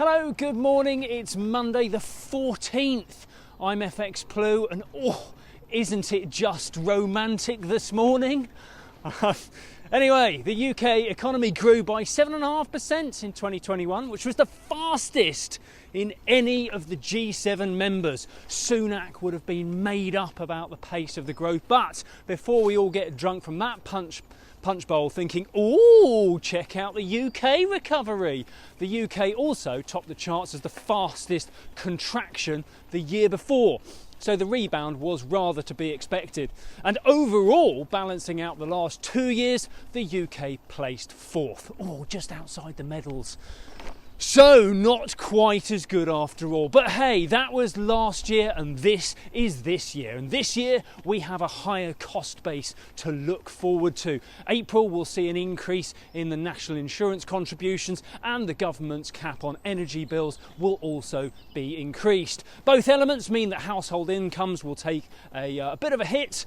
Hello, good morning. It's Monday the 14th. I'm FX Plu and isn't it just romantic this morning? Anyway, the UK economy grew by 7.5% in 2021, which was the fastest in any of the G7 members. Sunak would have been made up about the pace of the growth. But before we all get drunk from that punch bowl thinking, check out the UK recovery. The UK also topped the charts as the fastest contraction the year before. So the rebound was rather to be expected. And overall, balancing out the last 2 years, the UK placed fourth. Just outside the medals. So not quite as good after all. But hey, that was last year and this is this year. And this year we have a higher cost base to look forward to. April will see an increase in the national insurance contributions and the government's cap on energy bills will also be increased. Both elements mean that household incomes will take a bit of a hit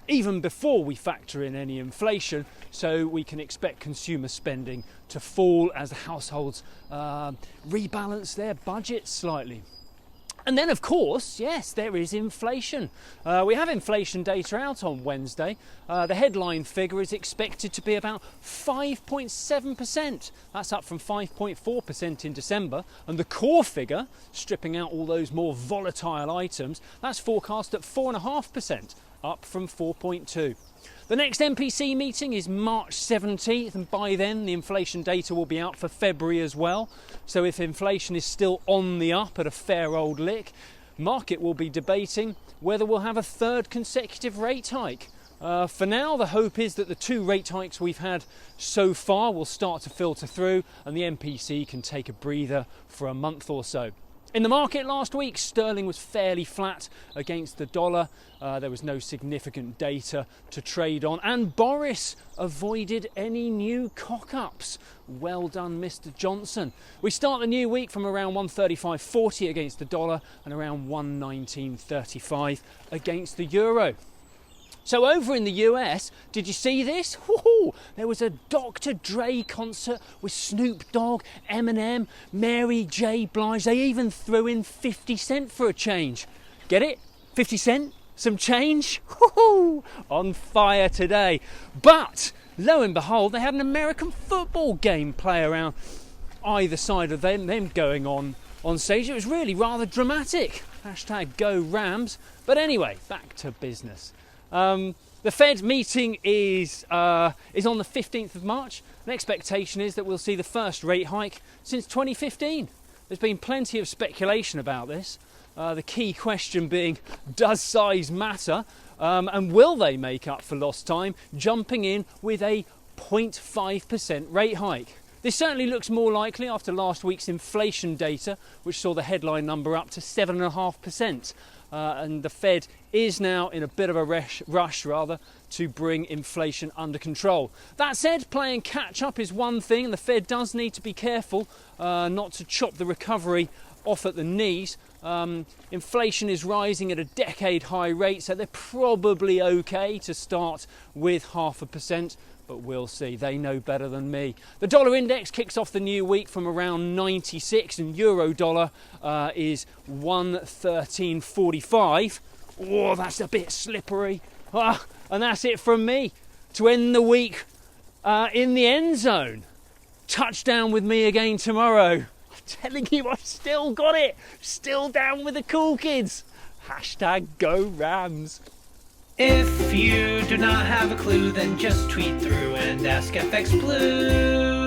even before we factor in any inflation, so we can expect consumer spending to fall as the households rebalance their budgets slightly. And then, of course, yes, there is inflation. We have inflation data out on Wednesday. The headline figure is expected to be about 5.7%. That's up from 5.4% in December. And the core figure, stripping out all those more volatile items, that's forecast at 4.5%. Up from 4.2. The next MPC meeting is March 17th, and by then the inflation data will be out for February as well. So if inflation is still on the up at a fair old lick, market will be debating whether we'll have a third consecutive rate hike. For now, the hope is that the 2 rate hikes we've had so far will start to filter through and the MPC can take a breather for a month or so. In the market last week, sterling was fairly flat against the dollar. There was no significant data to trade on, and Boris avoided any new cock-ups. Well done, Mr. Johnson. We start the new week from around 135.40 against the dollar and around 119.35 against the euro. So over in the US, did you see this? There was a Dr. Dre concert with Snoop Dogg, Eminem, Mary J. Blige. They even threw in 50 Cent for a change. Get it? 50 Cent? Some change? On fire today. But lo and behold, they had an American football game play around either side of them going on stage. It was really rather dramatic. Hashtag go Rams. But anyway, back to business. The Fed meeting is on the 15th of March. An expectation is that we'll see the first rate hike since 2015. There's been plenty of speculation about this. The key question being, does size matter? And will they make up for lost time, jumping in with a 0.5% rate hike? This certainly looks more likely after last week's inflation data, which saw the headline number up to 7.5%. And the Fed is now in a bit of a rush to bring inflation under control. That said, playing catch up is one thing, and the Fed does need to be careful not to chop the recovery off at the knees. Inflation is rising at a decade high rate, so they're probably okay to start with 0.5%. But we'll see. They know better than me. The dollar index kicks off the new week from around 96, and euro dollar is 113.45. That's a bit slippery. And that's it from me to end the week in the end zone. Touchdown with me again tomorrow. I'm telling you, I've still got it. Still down with the cool kids. Hashtag go Rams. If you do not have a clue, then just tweet through and ask FX Blue.